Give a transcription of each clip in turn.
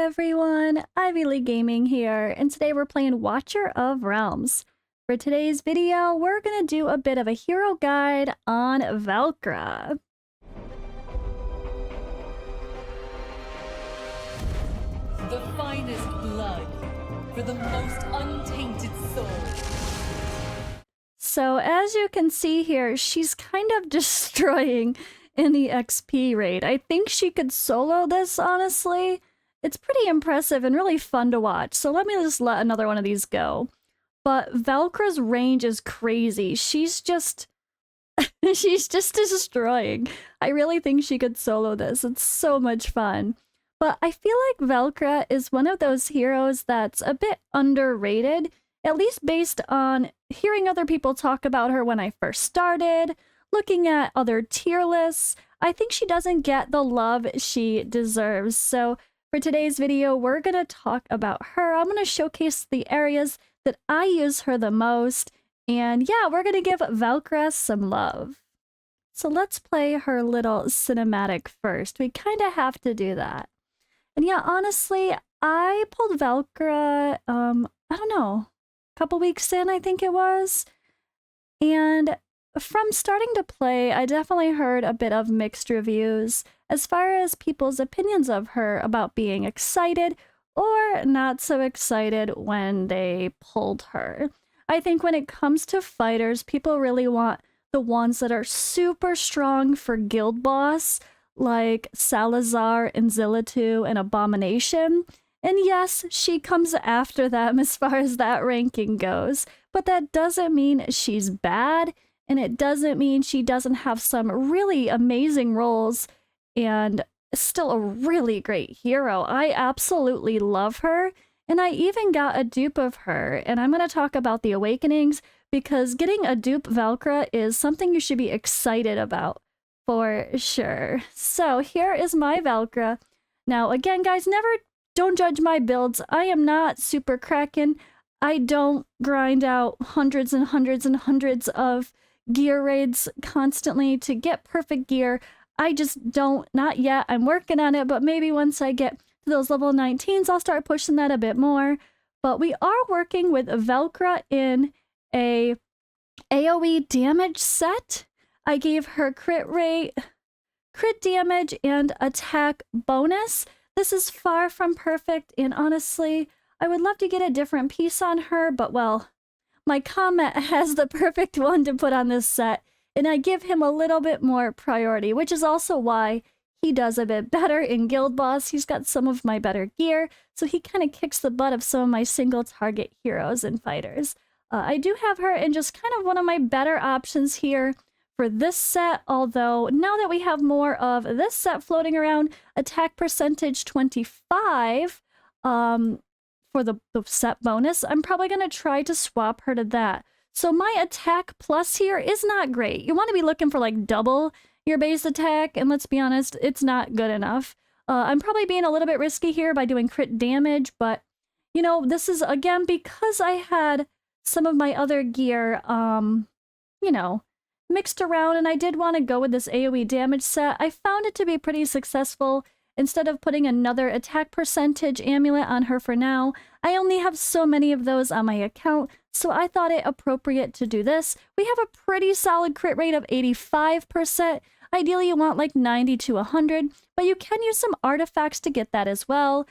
everyone, Ivy League Gaming here, and today we're playing Watcher of Realms. For today's video, we're gonna do a bit of a hero guide on Valkyra. The finest blood for the most untainted soul. So as you can see here, she's kind of destroying in the XP rate. I think she could solo this, honestly. It's pretty impressive and really fun to watch, so let me just let another one of these go. But Valkyra's range is crazy. She's just destroying. I really think she could solo this. It's so much fun. But I feel like Valkyra is one of those heroes that's a bit underrated, at least based on hearing other people talk about her when I first started, looking at other tier lists. I think she doesn't get the love she deserves. So for today's video, we're going to talk about her. I'm going to showcase the areas that I use her the most. And yeah, we're going to give Valkyra some love. So let's play her little cinematic first. We kind of have to do that. And yeah, honestly, I pulled Valkyra, I don't know, a couple weeks in, I think it was. And from starting to play, I definitely heard a bit of mixed reviews as far as people's opinions of her about being excited or not so excited when they pulled her. I think when it comes to fighters, people really want the ones that are super strong for guild boss, like Salazar and Zillitu and Abomination. And yes, she comes after them as far as that ranking goes, but that doesn't mean she's bad, and it doesn't mean she doesn't have some really amazing roles and still a really great hero. I absolutely love her, and I even got a dupe of her, and I'm going to talk about the Awakenings because getting a dupe Valkyra is something you should be excited about. For sure. So here is my Valkyra. Now again, guys, don't judge my builds. I am not super cracking. I don't grind out hundreds and hundreds and hundreds of gear raids constantly to get perfect gear. I just don't, not yet. I'm working on it, but maybe once I get to those level 19s, I'll start pushing that a bit more. But we are working with Valkyra in a AoE damage set. I gave her crit rate, crit damage, and attack bonus. This is far from perfect, and honestly, I would love to get a different piece on her, but well, my comment has the perfect one to put on this set, and I give him a little bit more priority, which is also why he does a bit better in Guild Boss. He's got some of my better gear, so he kind of kicks the butt of some of my single target heroes and fighters. I do have her in just kind of one of my better options here for this set, although now that we have more of this set floating around, attack percentage 25 for the set bonus, I'm probably going to try to swap her to that. So my attack plus here is not great. You want to be looking for like double your base attack, and let's be honest, it's not good enough. I'm probably being a little bit risky here by doing crit damage, but you know, this is again because I had some of my other gear, you know, mixed around, and I did want to go with this AoE damage set. I found it to be pretty successful. Instead of putting another attack percentage amulet on her for now, I only have so many of those on my account, so I thought it appropriate to do this. We have a pretty solid crit rate of 85%. Ideally, you want like 90 to 100, but you can use some artifacts to get that as well.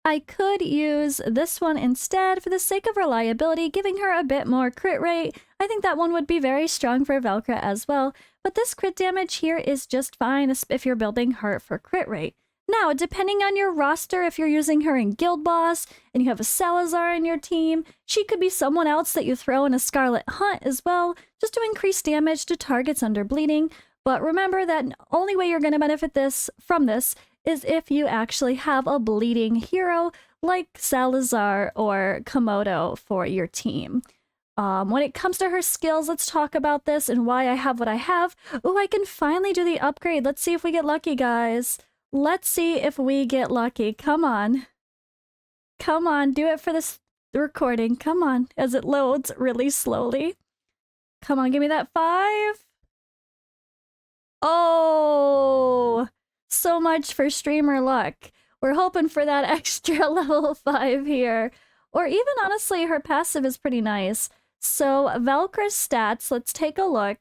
I could use this one instead for the sake of reliability, giving her a bit more crit rate. I think that one would be very strong for Valkyra as well, but this crit damage here is just fine if you're building her for crit rate. Now, depending on your roster, if you're using her in Guild Boss and you have a Salazar in your team, she could be someone else that you throw in a Scarlet Hunt as well, just to increase damage to targets under bleeding. But remember that the only way you're going to benefit from this is if you actually have a bleeding hero like Salazar or Komodo for your team. When it comes to her skills, let's talk about this and why I have what I have. Oh, I can finally do the upgrade. Let's see if we get lucky, guys. Let's see if we get lucky. Come on. Come on, do it for this recording. Come on, as it loads really slowly. Come on, give me that 5. Oh! So much for streamer luck. We're hoping for that extra level 5 here. Or even honestly, her passive is pretty nice. So Valkyra's stats, let's take a look.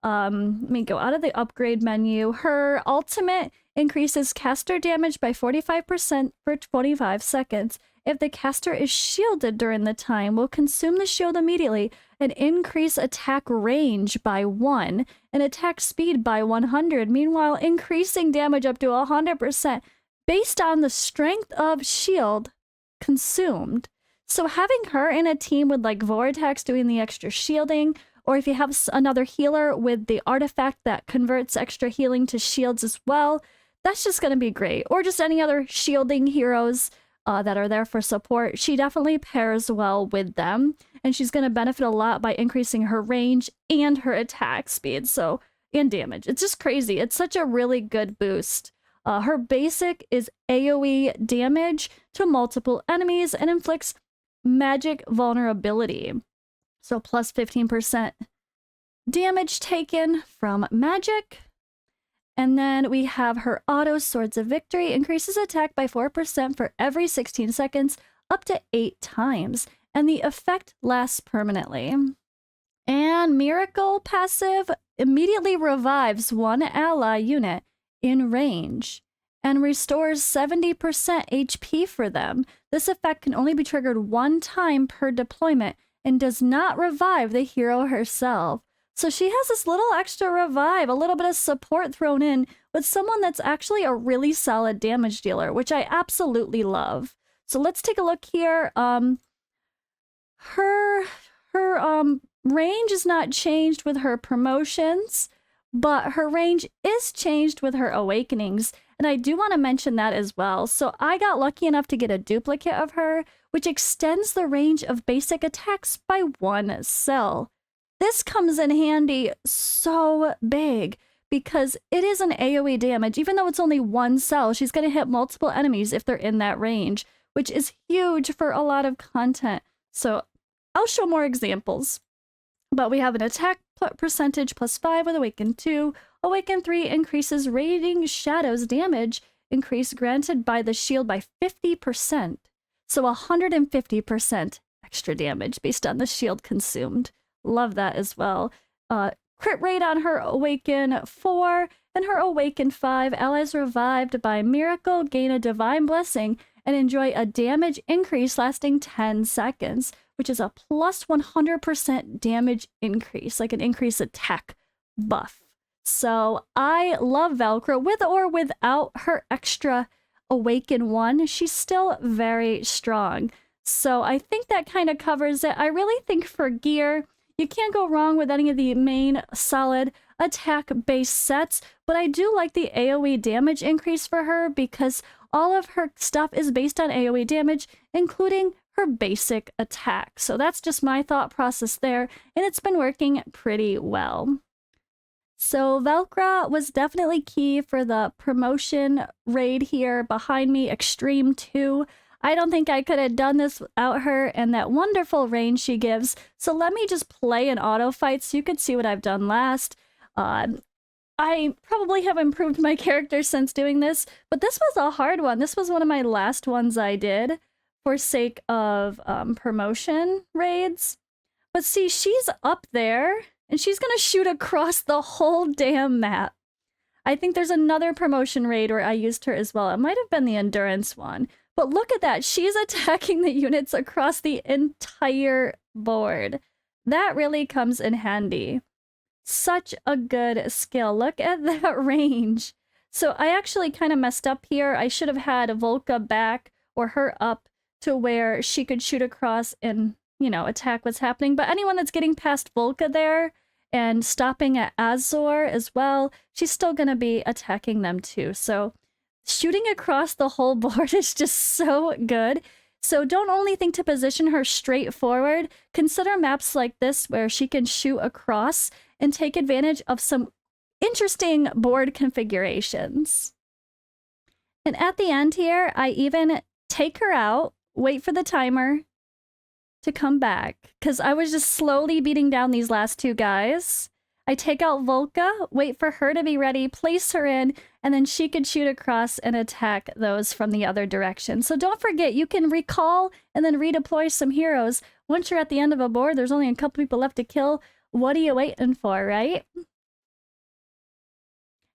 Let me go out of the upgrade menu. Her ultimate increases caster damage by 45% for 25 seconds. If the caster is shielded during the time, will consume the shield immediately and increase attack range by 1 and attack speed by 100, meanwhile increasing damage up to 100% based on the strength of shield consumed. So having her in a team with like Vortex doing the extra shielding, or if you have another healer with the artifact that converts extra healing to shields as well, that's just going to be great. Or just any other shielding heroes that are there for support. She definitely pairs well with them, and she's going to benefit a lot by increasing her range and her attack speed, and damage. It's just crazy. It's such a really good boost. Her basic is AoE damage to multiple enemies and inflicts magic vulnerability. So plus 15% damage taken from magic. And then we have her auto Swords of Victory, increases attack by 4% for every 16 seconds, up to 8 times. And the effect lasts permanently. And Miracle passive immediately revives one ally unit in range and restores 70% HP for them. This effect can only be triggered 1 time per deployment and does not revive the hero herself. So she has this little extra revive, a little bit of support thrown in with someone that's actually a really solid damage dealer, which I absolutely love. So let's take a look here. Her range is not changed with her promotions, but her range is changed with her awakenings. And I do want to mention that as well. So I got lucky enough to get a duplicate of her, which extends the range of basic attacks by 1 cell. This comes in handy so big because it is an AoE damage. Even though it's only 1 cell, she's going to hit multiple enemies if they're in that range, which is huge for a lot of content. So I'll show more examples. But we have an attack percentage plus 5 with Awaken 2. Awaken 3 increases Radiant Shadows damage increase granted by the shield by 50%. So 150% extra damage based on the shield consumed. Love that as well. Crit rate on her Awaken 4 and her Awaken 5. Allies revived by Miracle gain a Divine Blessing and enjoy a damage increase lasting 10 seconds, which is a plus 100% damage increase, like an increased attack buff. So I love Valkyra. With or without her extra Awaken 1, she's still very strong. So I think that kind of covers it. I really think for gear, you can't go wrong with any of the main solid attack-based sets, but I do like the AoE damage increase for her because all of her stuff is based on AoE damage, including her basic attack. So that's just my thought process there, and it's been working pretty well. So Valkyra was definitely key for the promotion raid here behind me, Extreme 2. I don't think I could have done this without her and that wonderful range she gives. So let me just play an auto fight so you could see what I've done last. I probably have improved my character since doing this, but this was a hard one. This was one of my last ones I did for sake of promotion raids. But see, she's up there and she's gonna shoot across the whole damn map. I think there's another promotion raid where I used her as well. It might have been the endurance one. But look at that. She's attacking the units across the entire board. That really comes in handy. Such a good skill. Look at that range. So I actually kind of messed up here. I should have had Volka back or her up to where she could shoot across and, you know, attack what's happening. But anyone that's getting past Volka there and stopping at Azor as well, she's still going to be attacking them too. So shooting across the whole board is just so good. So don't only think to position her straight forward. Consider maps like this where she can shoot across and take advantage of some interesting board configurations. And at the end here, I even take her out, wait for the timer to come back, because I was just slowly beating down these last 2 guys. I take out Volka, wait for her to be ready, place her in, and then she could shoot across and attack those from the other direction. So don't forget, you can recall and then redeploy some heroes. Once you're at the end of a board, there's only a couple people left to kill. What are you waiting for, right?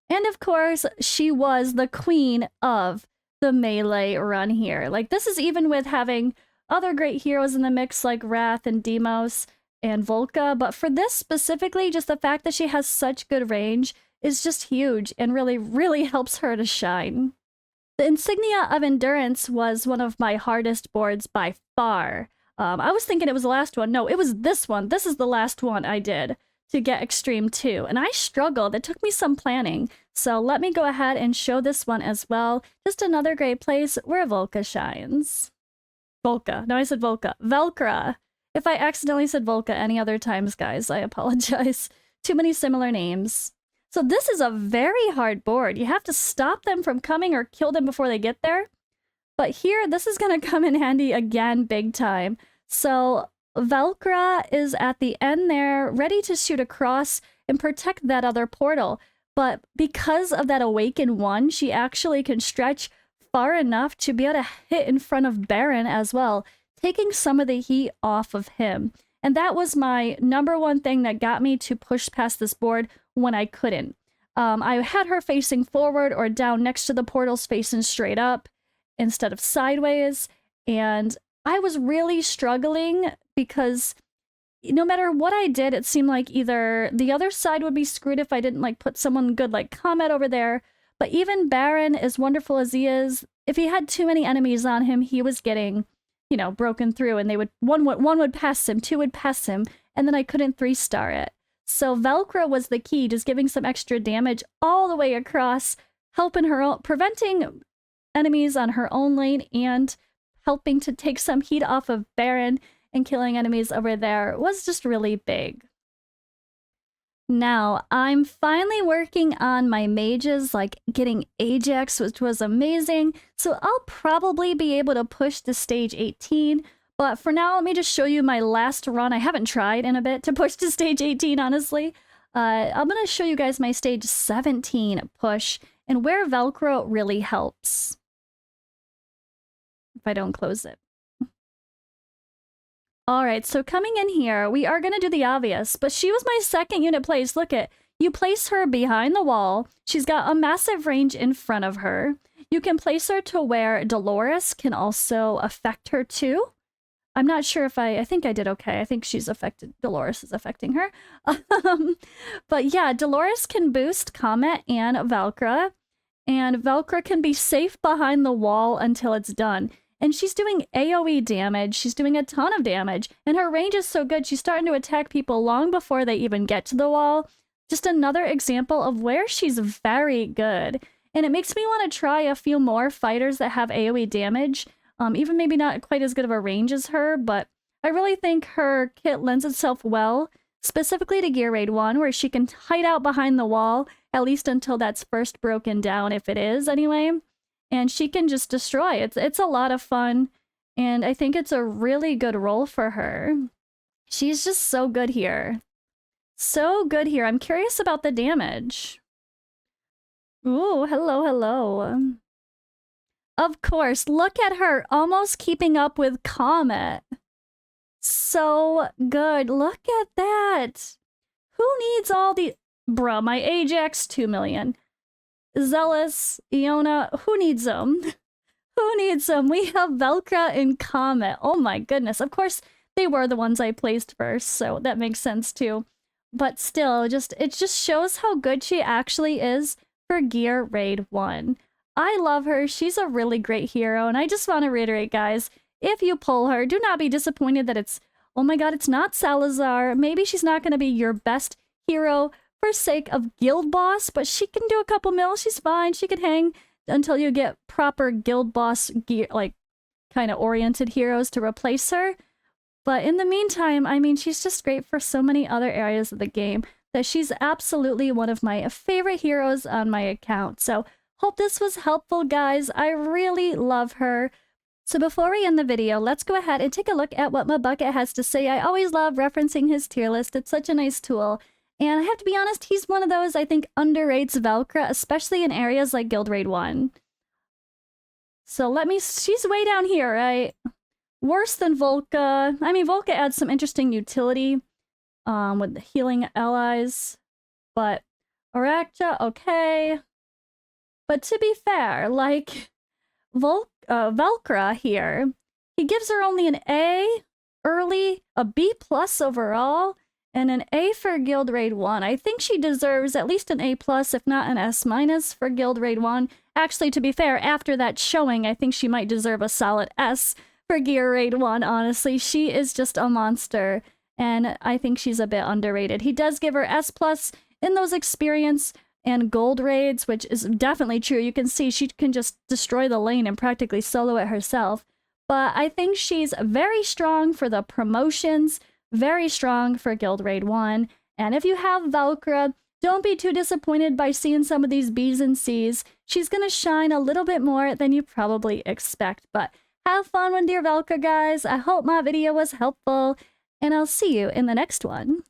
And of course, she was the queen of the melee run here. Like, this is even with having other great heroes in the mix like Wrath and Demos and Volka, but for this specifically, just the fact that she has such good range is just huge and really, really helps her to shine. The Insignia of Endurance was one of my hardest boards by far. I was thinking it was the last one. No, it was this one. This is the last one I did to get Extreme 2, and I struggled. It took me some planning. So let me go ahead and show this one as well. Just another great place where Volka shines. Volka. No, I said Volka. Valkyra. If I accidentally said Volka any other times, guys, I apologize. Too many similar names. So this is a very hard board. You have to stop them from coming or kill them before they get there. But here, this is going to come in handy again big time. So Valkyra is at the end there, ready to shoot across and protect that other portal. But because of that Awaken 1, she actually can stretch far enough to be able to hit in front of Baron as well, taking some of the heat off of him. And that was my number one thing that got me to push past this board when I couldn't. I had her facing forward or down next to the portals facing straight up instead of sideways. And I was really struggling because no matter what I did, it seemed like either the other side would be screwed if I didn't like put someone good like Comet over there. But even Baron, as wonderful as he is, if he had too many enemies on him, he was getting, you know, broken through, and they would one would pass him, two would pass him, and then I couldn't 3-star it. So Valkyra was the key, just giving some extra damage all the way across, helping her, preventing enemies on her own lane, and helping to take some heat off of Baron and killing enemies over there was just really big. Now, I'm finally working on my mages, like getting Ajax, which was amazing, so I'll probably be able to push to stage 18, but for now, let me just show you my last run. I haven't tried in a bit to push to stage 18, honestly. I'm going to show you guys my stage 17 push, and where Valkyra really helps. If I don't close it. Alright, so coming in here, we are going to do the obvious, but she was my second unit place. Look at, you place her behind the wall. She's got a massive range in front of her. You can place her to where Dolores can also affect her too. I'm not sure if I think I did okay. I think she's affected, Dolores is affecting her. But yeah, Dolores can boost Comet and Valkyra, and Valkyra can be safe behind the wall until it's done. And she's doing AoE damage, she's doing a ton of damage, and her range is so good, she's starting to attack people long before they even get to the wall. Just another example of where she's very good. And it makes me want to try a few more fighters that have AoE damage, even maybe not quite as good of a range as her, but I really think her kit lends itself well, specifically to GR1, where she can hide out behind the wall, at least until that's first broken down, if it is anyway. And she can just destroy. It's a lot of fun, and I think it's a really good role for her. She's just so good here. So good here. I'm curious about the damage. Ooh, hello, hello. Of course, look at her almost keeping up with Comet. So good. Look at that. Who needs all the... Bruh, my Ajax, 2 million. Zealous, Iona, who needs them? Who needs them? We have Valkyra and Comet. Oh my goodness. Of course, they were the ones I placed first, so that makes sense too. But still, it just shows how good she actually is for Gear Raid 1. I love her. She's a really great hero, and I just want to reiterate, guys, if you pull her, do not be disappointed that it's, oh my god, it's not Salazar. Maybe she's not going to be your best hero for sake of guild boss, but she can do a couple mil. She's fine. She could hang until you get proper guild boss gear, like kind of oriented heroes to replace her. But in the meantime, I mean, she's just great for so many other areas of the game that she's absolutely one of my favorite heroes on my account. So hope this was helpful, guys. I really love her. So before we end the video, let's go ahead and take a look at what my bucket has to say. I always love referencing his tier list. It's such a nice tool. And I have to be honest, he's one of those I think underrates Valkyra, especially in areas like Guild Raid 1. So she's way down here, right? Worse than Volca. I mean, Volca adds some interesting utility with the healing allies. But Arakja, okay. But to be fair, like, Valkyra here, he gives her only an A early, a B+ overall, and an A for Guild Raid 1. I think she deserves at least an A+, if not an S- for Guild Raid 1. Actually, to be fair, after that showing, I think she might deserve a solid S for Gear Raid 1, honestly. She is just a monster, and I think she's a bit underrated. He does give her S+ in those experience and gold raids, which is definitely true. You can see she can just destroy the lane and practically solo it herself. But I think she's very strong for the promotions, very strong for Guild Raid 1. And if you have Valkyra, don't be too disappointed by seeing some of these B's and C's. She's gonna shine a little bit more than you probably expect. But have fun with your Valkyra, guys. I hope my video was helpful, and I'll see you in the next one.